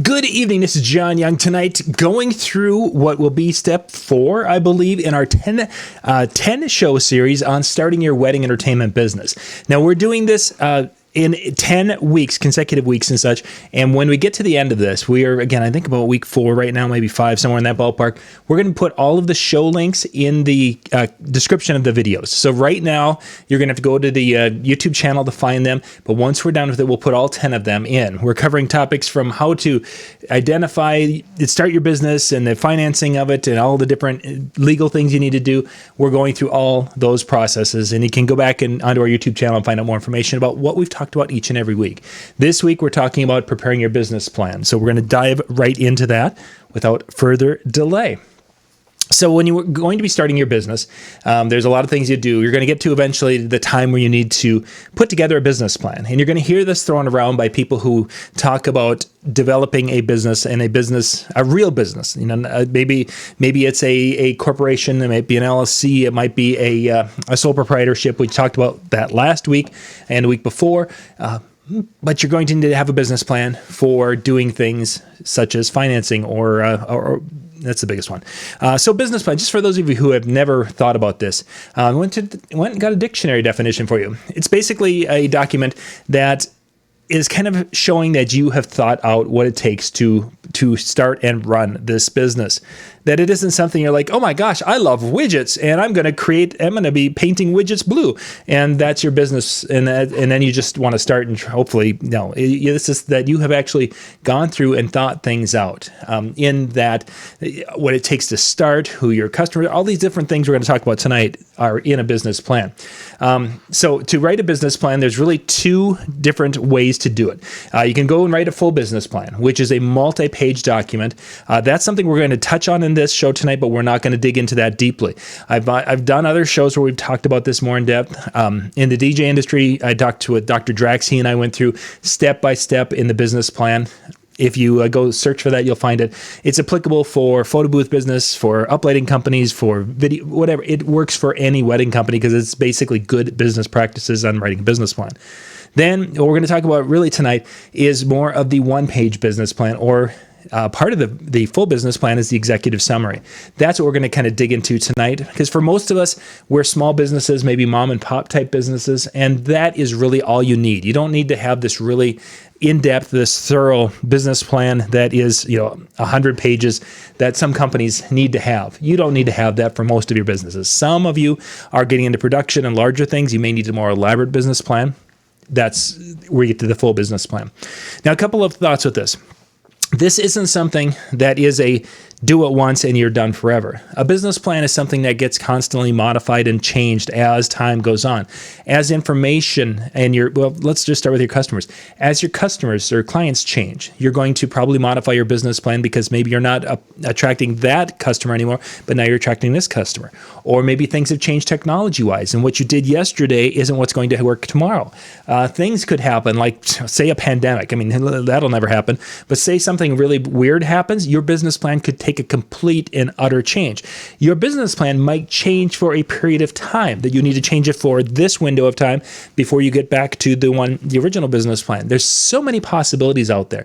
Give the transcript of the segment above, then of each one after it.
Good evening. This is John Young tonight, going through what will be step 4, I believe, in our 10 show series on starting your wedding entertainment business. Now, we're doing this in 10 weeks, consecutive weeks and such. And when we get to the end of this, we are, again, I think about week 4 right now, maybe 5, somewhere in that ballpark. We're going to put all of the show links in the description of the videos. So right now, you're going to have to go to the YouTube channel to find them. But once we're done with it, we'll put all 10 of them in. We're covering topics from how to identify, start your business and the financing of it and all the different legal things you need to do. We're going through all those processes. And you can go back and onto our YouTube channel and find out more information about what we've talked about each and every week. This week, we're talking about preparing your business plan. So we're going to dive right into that without further delay. So when you're going to be starting your business, there's a lot of things you do. You're going to get to eventually the time where you need to put together a business plan. And you're going to hear this thrown around by people who talk about developing a business and a real business. You know, maybe it's a corporation, it might be an LLC, it might be a sole proprietorship. We talked about that last week and the week before. But you're going to need to have a business plan for doing things such as financing or that's the biggest one. So business plan, just for those of you who have never thought about this, I went and got a dictionary definition for you. It's basically a document that is kind of showing that you have thought out what it takes to start and run this business. That it isn't something you're like, oh my gosh, I love widgets and I'm going to be painting widgets blue. And that's your business. And then you just want to start and hopefully, no, this is that you have actually gone through and thought things out in that what it takes to start, who your customers, all these different things we're going to talk about tonight are in a business plan. So to write a business plan, there's really 2 different ways to do it. You can go and write a full business plan, which is a multi-page document. That's something we're going to touch on in this show tonight, but we're not going to dig into that deeply. I've done other shows where we've talked about this more in depth. In the DJ industry, I talked to Dr. Drax. He and I went through step by step in the business plan. If you go search for that, you'll find it. It's applicable for photo booth business, for uplighting companies, for video, whatever. It works for any wedding company because it's basically good business practices on writing a business plan. Then what we're going to talk about really tonight is more of the one-page business plan, or part of the full business plan is the executive summary. That's what we're going to kind of dig into tonight, because for most of us, we're small businesses, maybe mom and pop type businesses, and that is really all you need. You don't need to have this really in-depth, this thorough business plan that is, 100 pages that some companies need to have. You don't need to have that for most of your businesses. Some of you are getting into production and larger things. You may need a more elaborate business plan. That's where you get to the full business plan. Now, a couple of thoughts with this. This isn't something that is a do it once and you're done forever. A business plan is something that gets constantly modified and changed as time goes on. As information and let's just start with your customers. As your customers or clients change, you're going to probably modify your business plan because maybe you're not attracting that customer anymore, but now you're attracting this customer. Or maybe things have changed technology-wise, and what you did yesterday isn't what's going to work tomorrow. Things could happen, like say a pandemic. I mean, that'll never happen, but say something really weird happens, your business plan could take a complete and utter change. Your business plan might change for a period of time, that you need to change it for this window of time before you get back to the original business plan. There's so many possibilities out there.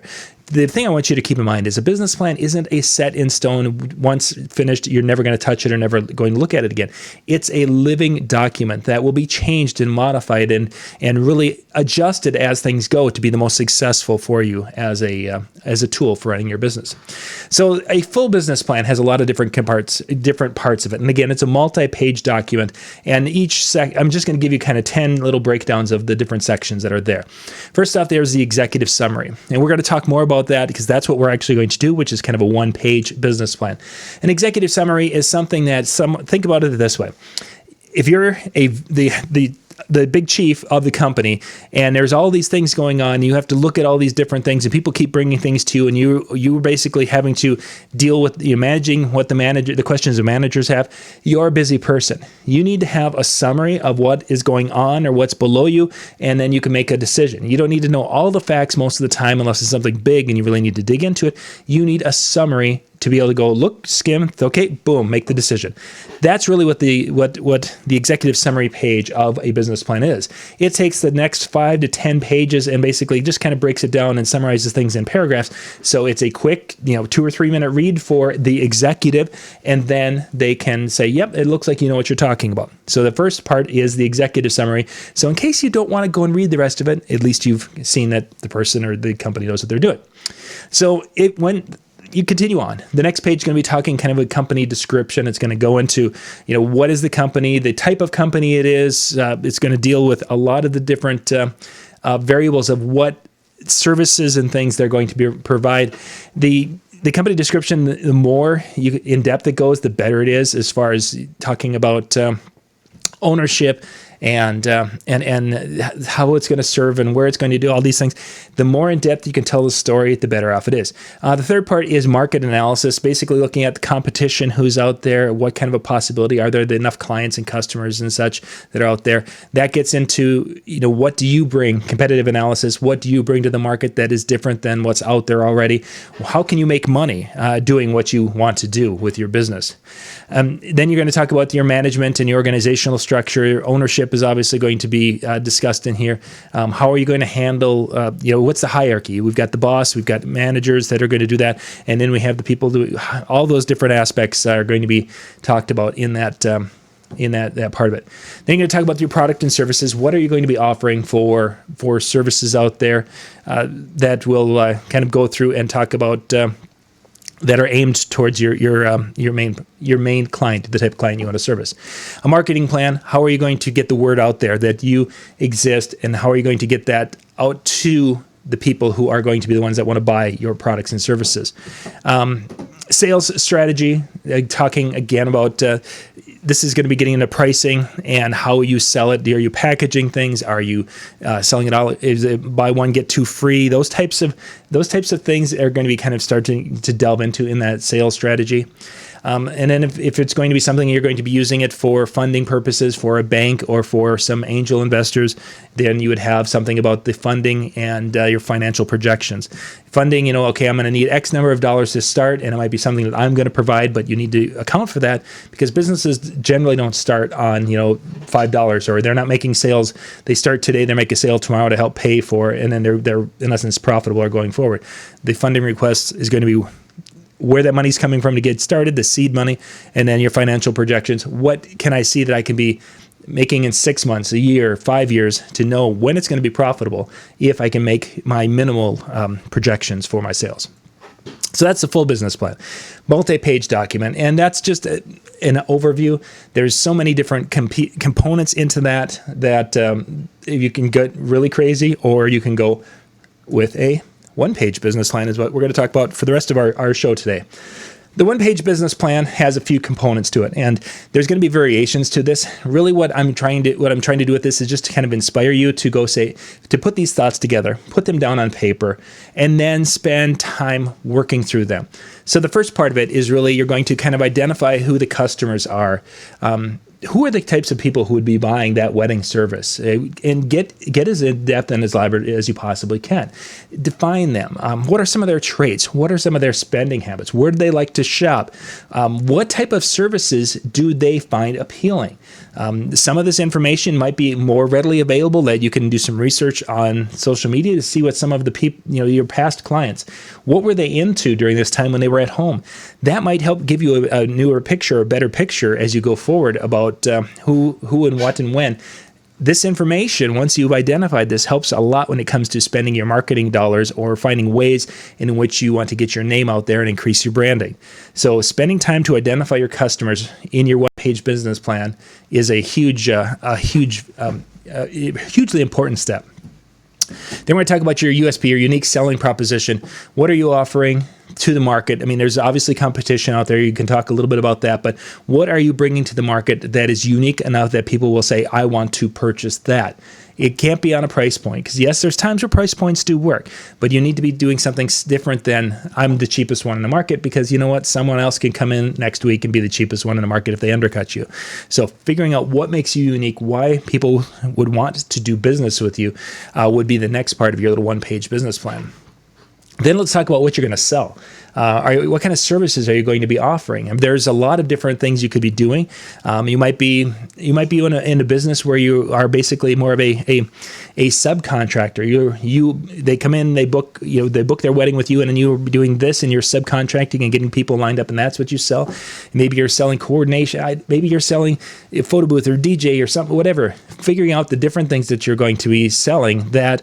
The thing I want you to keep in mind is a business plan isn't a set in stone. Once finished, you're never going to touch it or never going to look at it again. It's a living document that will be changed and modified and really adjusted as things go to be the most successful for you as a tool for running your business. So a full business plan has a lot of different parts of it. And again, it's a multi-page document. And I'm just going to give you kind of 10 little breakdowns of the different sections that are there. First off, there's the executive summary. And we're going to talk more about that because that's what we're actually going to do, which is kind of a one-page business plan. An executive summary is something that think about it this way. If you're the big chief of the company and there's all these things going on, you have to look at all these different things and people keep bringing things to you, and you're basically having to deal with managing what the questions the managers have. You're a busy person. You need to have a summary of what is going on or what's below you, and then you can make a decision. You don't need to know all the facts most of the time unless it's something big and you really need to dig into it. You need a summary to be able to go look, skim, okay, boom, make the decision. That's really what the executive summary page of a business plan is. It takes the next 5 to 10 pages and basically just kind of breaks it down and summarizes things in paragraphs. So it's a quick, 2 or 3 minute read for the executive, and then they can say, yep, it looks like you know what you're talking about. So the first part is the executive summary. So in case you don't want to go and read the rest of it, at least you've seen that the person or the company knows what they're doing. So when you continue on, the next page is going to be talking kind of a company description. It's going to go into, what is the company, the type of company it is. It's going to deal with a lot of the different variables of what services and things they're going to provide. The company description, the more in depth it goes, the better it is as far as talking about ownership and how it's going to serve and where it's going to do all these things. The more in depth you can tell the story, the better off it is. The third part is market analysis, basically looking at the competition, who's out there, what kind of a possibility, are there enough clients and customers and such that are out there. That gets into, what do you bring, competitive analysis, what do you bring to the market that is different than what's out there already? How can you make money doing what you want to do with your business? Then you're going to talk about your management and your organizational structure. Your ownership is obviously going to be discussed in here. How are you going to handle, what's the hierarchy? We've got the boss, we've got managers that are going to do that, and then we have the people all those different aspects are going to be talked about in that part of it. Then you're going to talk about your product and services. What are you going to be offering for services out there that will kind of go through and talk about that are aimed towards your main client, the type of client you want to service. A marketing plan, how are you going to get the word out there that you exist, and how are you going to get that out to the people who are going to be the ones that want to buy your products and services. Sales strategy, talking again about this is going to be getting into pricing and how you sell it. Are you packaging things? Are you selling it all? Is it buy one get two free? Those types of things are going to be kind of starting to delve into in that sales strategy. And then if it's going to be something you're going to be using it for funding purposes for a bank or for some angel investors, then you would have something about the funding and your financial projections. Funding, okay, I'm going to need X number of dollars to start, and it might be something that I'm going to provide, but you need to account for that because businesses generally don't start on, $5 or they're not making sales. They start today, they make a sale tomorrow to help pay for it, and then they're in essence profitable or going forward. The funding request is going to be where that money's coming from to get started, the seed money, and then your financial projections. What can I see that I can be making in 6 months, a year, 5 years to know when it's going to be profitable if I can make my minimal projections for my sales. So that's the full business plan, multi-page document, and that's just an overview. There's so many different components into that you can get really crazy, or you can go with a one-page business plan is what we're going to talk about for the rest of our show today. The one-page business plan has a few components to it, and there's going to be variations to this. Really, what I'm trying to do with this is just to kind of inspire you to to put these thoughts together, put them down on paper, and then spend time working through them. So the first part of it is really you're going to kind of identify who the customers are. Who are the types of people who would be buying that wedding service, and get as in depth and as elaborate as you possibly can. Define them. What are some of their traits? What are some of their spending habits? Where do they like to shop? What type of services do they find appealing? Some of this information might be more readily available that you can do some research on social media to see what some of the people, your past clients, what were they into during this time when they were at home? That might help give you a newer picture, a better picture as you go forward about who and what and when. This information, once you've identified this, helps a lot when it comes to spending your marketing dollars or finding ways in which you want to get your name out there and increase your branding. So spending time to identify your customers in your one-page business plan is a hugely important step. Then we're going to talk about your USP, your unique selling proposition. What are you offering to the market? I mean, there's obviously competition out there. You can talk a little bit about that, but what are you bringing to the market that is unique enough that people will say, I want to purchase that? It can't be on a price point because, yes, there's times where price points do work, but you need to be doing something different than I'm the cheapest one in the market because you know what? Someone else can come in next week and be the cheapest one in the market if they undercut you. So figuring out what makes you unique, why people would want to do business with you would be the next part of your little one-page business plan. Then let's talk about what you're going to sell. What kind of services are you going to be offering? There's a lot of different things you could be doing. You might be in a business where you are basically more of a subcontractor. They come in, they book their wedding with you, and then you're doing this, and you're subcontracting and getting people lined up, and that's what you sell. Maybe you're selling coordination. Maybe you're selling a photo booth or DJ or something, whatever. Figuring out the different things that you're going to be selling that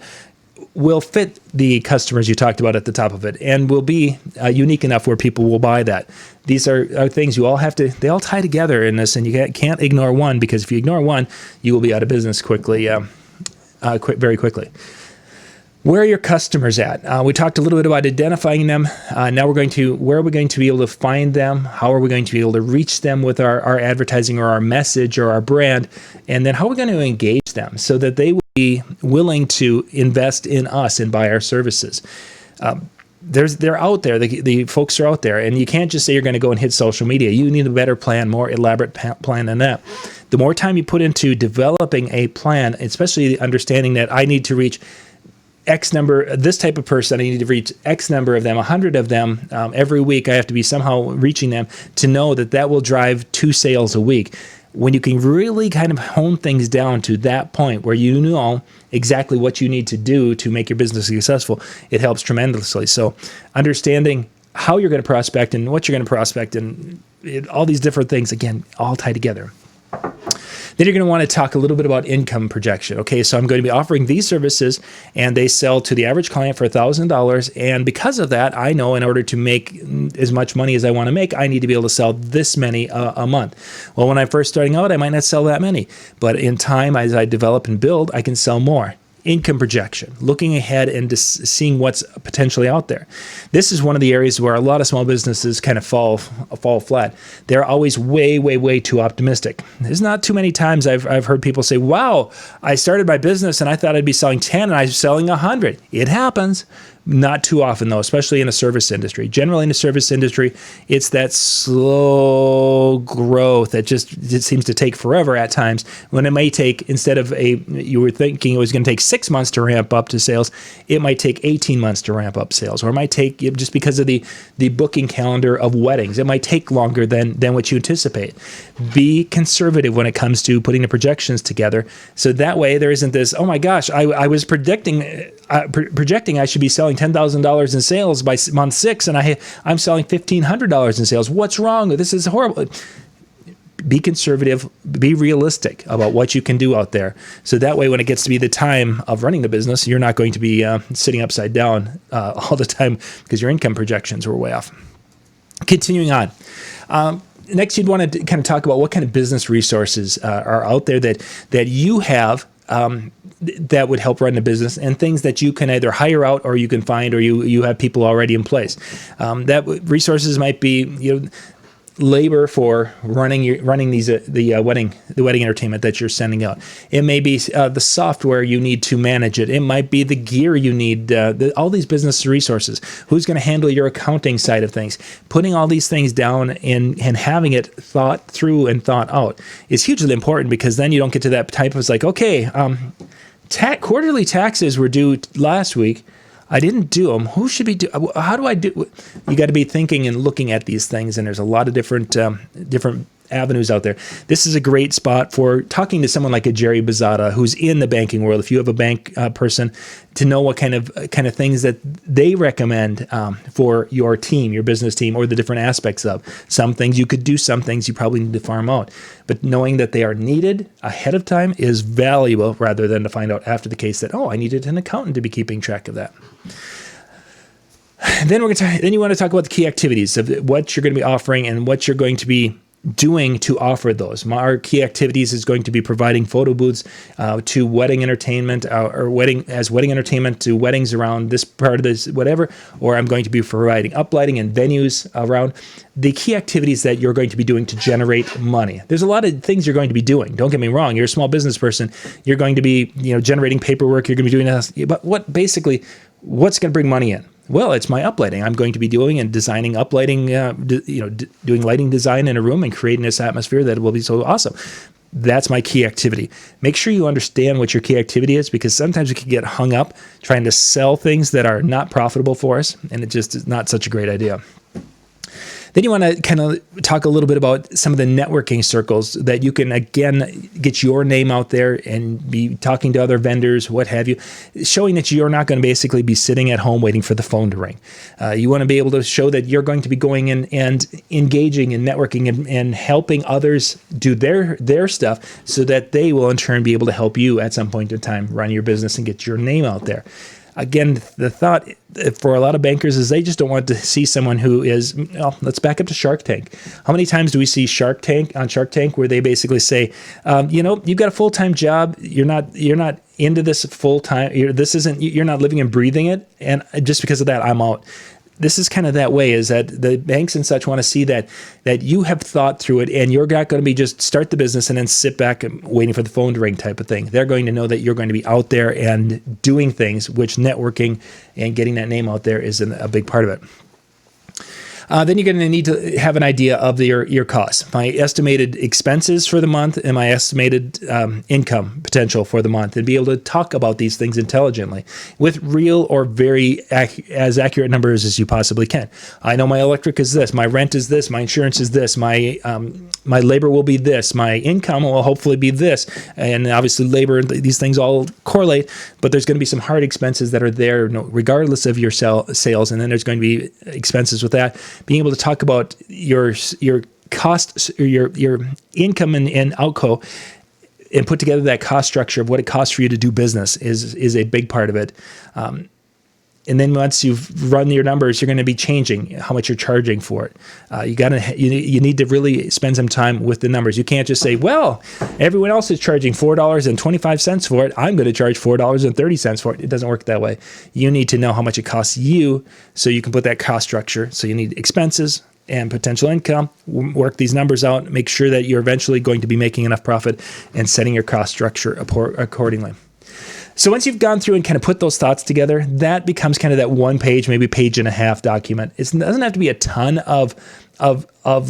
will fit the customers you talked about at the top of it, and will be unique enough where people will buy that. These are things you all have to, they all tie together in this, and you can't ignore one, because if you ignore one, you will be out of business quickly, very quickly. Where are your customers at? We talked a little bit about identifying them. Now where are we going to be able to find them? How are we going to be able to reach them with our advertising or our message or our brand? And then how are we going to engage them so that they will be willing to invest in us and buy our services? They're out there. The folks are out there, and you can't just say you're going to go and hit social media. You need a better plan, more elaborate plan than that. The more time you put into developing a plan, especially understanding that I need to reach X number, this type of person, I need to reach X number of them, 100 of them every week. I have to be somehow reaching them, to know that will drive 2 sales a week. When you can really kind of hone things down to that point where you know exactly what you need to do to make your business successful, it helps tremendously. So understanding how you're going to prospect and what you're going to prospect, and all these different things, again, all tie together. Then you're going to want to talk a little bit about income projection. Okay, so I'm going to be offering these services, and they sell to the average client for $1,000. And because of that, I know in order to make as much money as I want to make, I need to be able to sell this many a month. Well, when I'm first starting out, I might not sell that many. But in time, as I develop and build, I can sell more. Income projection, looking ahead and just seeing what's potentially out there. This is one of the areas where a lot of small businesses kind of fall flat. They're always way, way, way too optimistic. There's not too many times I've heard people say, wow, I started my business and I thought I'd be selling 10 and I'm selling 100. It happens. Not too often, though, especially in the service industry. Generally, in the service industry, it's that slow growth that it seems to take forever at times, when it may take, instead of you were thinking it was going to take 6 months to ramp up to sales, it might take 18 months to ramp up sales, or it might take, just because of the booking calendar of weddings, it might take longer than what you anticipate. Be conservative when it comes to putting the projections together, so that way there isn't this, oh my gosh, I was projecting I should be selling $10,000 in sales by month 6, and I'm selling $1,500 in sales. What's wrong? This is horrible. Be conservative. Be realistic about what you can do out there. So that way, when it gets to be the time of running the business, you're not going to be sitting upside down all the time because your income projections were way off. Continuing on. Next, you'd want to kind of talk about what kind of business resources are out there that you have that would help run the business, and things that you can either hire out or you can find, or you have people already in place. That resources might be, labor for running the wedding entertainment that you're sending out. It may be the software you need to manage it. It might be the gear you need. All these business resources. Who's going to handle your accounting side of things? Putting all these things down and having it thought through and thought out is hugely important, because then you don't get to that type of okay, quarterly taxes were due last week. I didn't do them. Who should be do? How do I do? You got to be thinking and looking at these things, and there's a lot of different avenues out there. This is a great spot for talking to someone like a Jerry Bazada, who's in the banking world. If you have a bank person, to know what kind of things that they recommend for your team, your business team, or the different aspects of. Some things you could do, some things you probably need to farm out. But knowing that they are needed ahead of time is valuable, rather than to find out after the case that, oh, I needed an accountant to be keeping track of that. Then you want to talk about the key activities of what you're going to be offering and what you're going to be doing to offer those. Our key activities is going to be providing photo booths to wedding entertainment, or wedding entertainment to weddings around this part of this whatever, or I'm going to be providing uplighting and venues around. The key activities that you're going to be doing to generate money. There's a lot of things you're going to be doing. Don't get me wrong. You're a small business person. You're going to be generating paperwork. You're going to be doing this. But what's going to bring money in? Well, it's my uplighting. I'm going to be doing and designing uplighting, doing lighting design in a room and creating this atmosphere that will be so awesome. That's my key activity. Make sure you understand what your key activity is, because sometimes we can get hung up trying to sell things that are not profitable for us, and it just is not such a great idea. Then you want to kind of talk a little bit about some of the networking circles that you can, again, get your name out there and be talking to other vendors, what have you, showing that you're not going to basically be sitting at home waiting for the phone to ring. You want to be able to show that you're going to be going in and engaging and networking and helping others do their stuff, so that they will in turn be able to help you at some point in time run your business and get your name out there. Again, the thought for a lot of bankers is they just don't want to see someone who is, well, let's back up to Shark Tank. How many times do we see Shark Tank where they basically say, you've got a full-time job, you're not into this full-time, you're not living and breathing it, and just because of that, I'm out. This is kind of that way, is that the banks and such want to see that you have thought through it, and you're not going to be just start the business and then sit back and waiting for the phone to ring type of thing. They're going to know that you're going to be out there and doing things, which networking and getting that name out there is a big part of it. Then you're going to need to have an idea of your costs. My estimated expenses for the month and my estimated income potential for the month, and be able to talk about these things intelligently with real or very as accurate numbers as you possibly can. I know my electric is this, my rent is this, my insurance is this, my labor will be this, my income will hopefully be this, and obviously labor, these things all correlate, but there's going to be some hard expenses that are there regardless of your sales, and then there's going to be expenses with that. Being able to talk about your costs, or your income and outgo, and put together that cost structure of what it costs for you to do business is a big part of it. And then once you've run your numbers, you're going to be changing how much you're charging for it. You need to really spend some time with the numbers. You can't just say, well, everyone else is charging $4.25 for it, I'm going to charge $4.30 for it. It doesn't work that way. You need to know how much it costs you, so you can put that cost structure. So you need expenses and potential income, work these numbers out, make sure that you're eventually going to be making enough profit, and setting your cost structure accordingly. So once you've gone through and kind of put those thoughts together, that becomes kind of that 1 page, maybe page and a half document. It doesn't have to be a ton of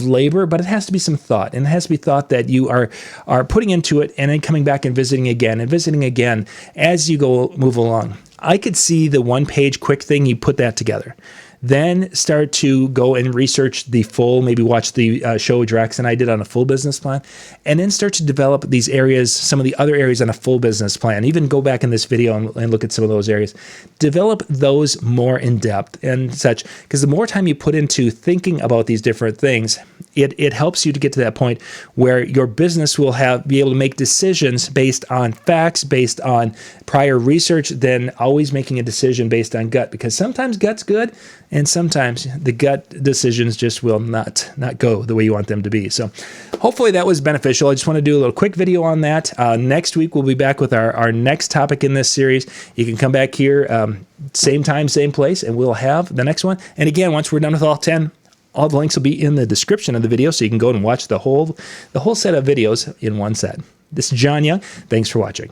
labor, but it has to be some thought, and it has to be thought that you are putting into it, and then coming back and visiting again as you move along. I could see the 1 page quick thing, you put that together. Then start to go and research the full, maybe watch the show Drax and I did on a full business plan, and then start to develop these areas, some of the other areas on a full business plan. Even go back in this video and look at some of those areas. Develop those more in depth and such, because the more time you put into thinking about these different things, it helps you to get to that point where your business will be able to make decisions based on facts, based on prior research, than always making a decision based on gut, because sometimes gut's good, and sometimes the gut decisions just will not go the way you want them to be. So hopefully that was beneficial. I just want to do a little quick video on that. Next week, we'll be back with our next topic in this series. You can come back here, same time, same place, and we'll have the next one. And again, once we're done with all 10, all the links will be in the description of the video, so you can go and watch the whole set of videos in one set. This is John Young. Thanks for watching.